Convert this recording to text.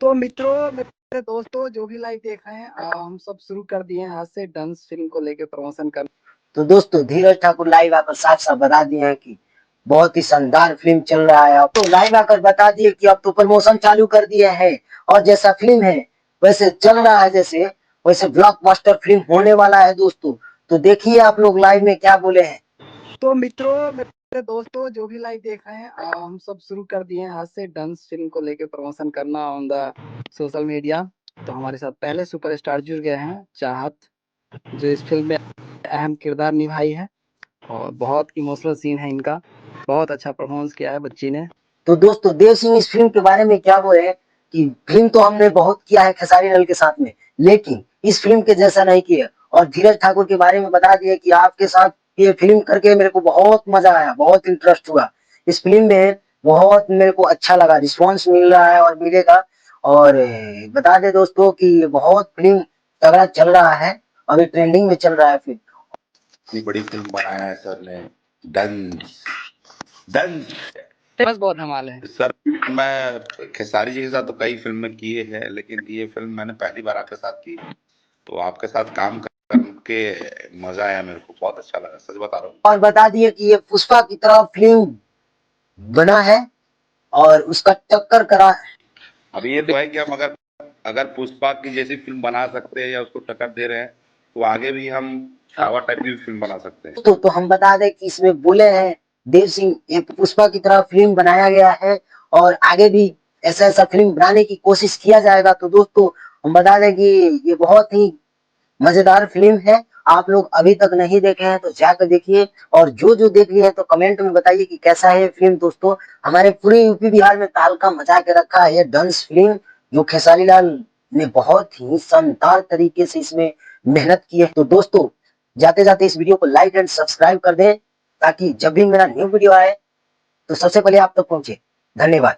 तो मित्रों, मेरे दोस्तों, जो भी लाइव देख रहे हैं, हम सब शुरू कर दिए हैं आज से डंस फिल्म को लेकर प्रमोशन करना। तो दोस्तों धीरज ठाकुर लाइव आकर साफ साफ बता दिए हैं कि बहुत ही शानदार फिल्म चल रहा है। अब तो लाइव आकर बता दिए कि अब तो प्रमोशन चालू कर दिया है और जैसा फिल्म है वैसे चल रहा है, जैसे वैसे ब्लॉकबस्टर फिल्म होने वाला है दोस्तों। तो देखिए आप लोग लाइव में क्या बोले हैं। तो मित्रों, मेरे दोस्तों, जो भी लाइव देख रहे हैं, हम सब शुरू कर दिए हैं आज से डंस फिल्म को लेकर प्रमोशन करना ऑन द सोशल मीडिया। तो हमारे साथ पहले सुपरस्टार जुड़ गए हैं, चाहत, जो इस फिल्म में अहम किरदार निभाई है और बहुत इमोशनल सीन है इनका। बहुत अच्छा परफॉर्मेंस किया है बच्ची ने। तो दोस्तों देव सिंह इस फिल्म के बारे में क्या बोले कि फिल्म तो हमने बहुत किया है खेसारी लाल के साथ में, लेकिन इस फिल्म के जैसा नहीं किया। और धीरज ठाकुर के बारे में बता दिए कि आपके साथ ये फिल्म करके मेरे को बहुत मजा आया, बहुत इंटरेस्ट हुआ इस फिल्म में, बहुत मेरे को अच्छा लगा, रिस्पॉन्स मिल रहा है और मिलेगा। और बता दे दोस्तों कि बहुत फिल्म तगड़ा चल रहा है, अभी ट्रेंडिंग में चल रहा है फिल्म। इतनी बड़ी फिल्म बनाया है सर ने, डंस डंस। फेमस बहुत धमाल है सर मैं खेसारी जी के साथ तो कई फिल्में किए हैं, लेकिन ये फिल्म मैंने पहली बार आपके साथ की। तो आपके साथ काम करके मजा आया, मेरे को बहुत अच्छा लगा, सच बता रहा हूँ। और बता दिए कि ये पुष्पा की तरह फिल्म बना है और उसका टक्कर करा है। अब ये तो है कि हम अगर अगर पुष्पा की जैसी फिल्म बना सकते हैं या उसको टक्कर दे रहे हैं, तो आगे भी हम छावा टाइप की फिल्म बना सकते हैं। तो हम बता दें कि इसमें बोले हैं देव सिंह, एक पुष्पा की तरह फिल्म बनाया गया है और आगे भी ऐसा ऐसा फिल्म बनाने की कोशिश किया जाएगा। तो दोस्तों हम बता दें कि ये बहुत ही मजेदार फिल्म है। आप लोग अभी तक नहीं देखे हैं तो जाकर देखिए, और जो जो देख लिए हैं तो कमेंट में बताइए कि कैसा है ये फिल्म। दोस्तों हमारे पूरे यूपी बिहार में तहलका मचा के रखा है ये डंस फिल्म, जो खेसारी लाल ने बहुत ही शानदार तरीके से इसमें मेहनत की है। तो दोस्तों जाते जाते इस वीडियो को लाइक एंड सब्सक्राइब कर दें, ताकि जब भी मेरा न्यू वीडियो आए तो सबसे पहले आप तक पहुंचे। धन्यवाद।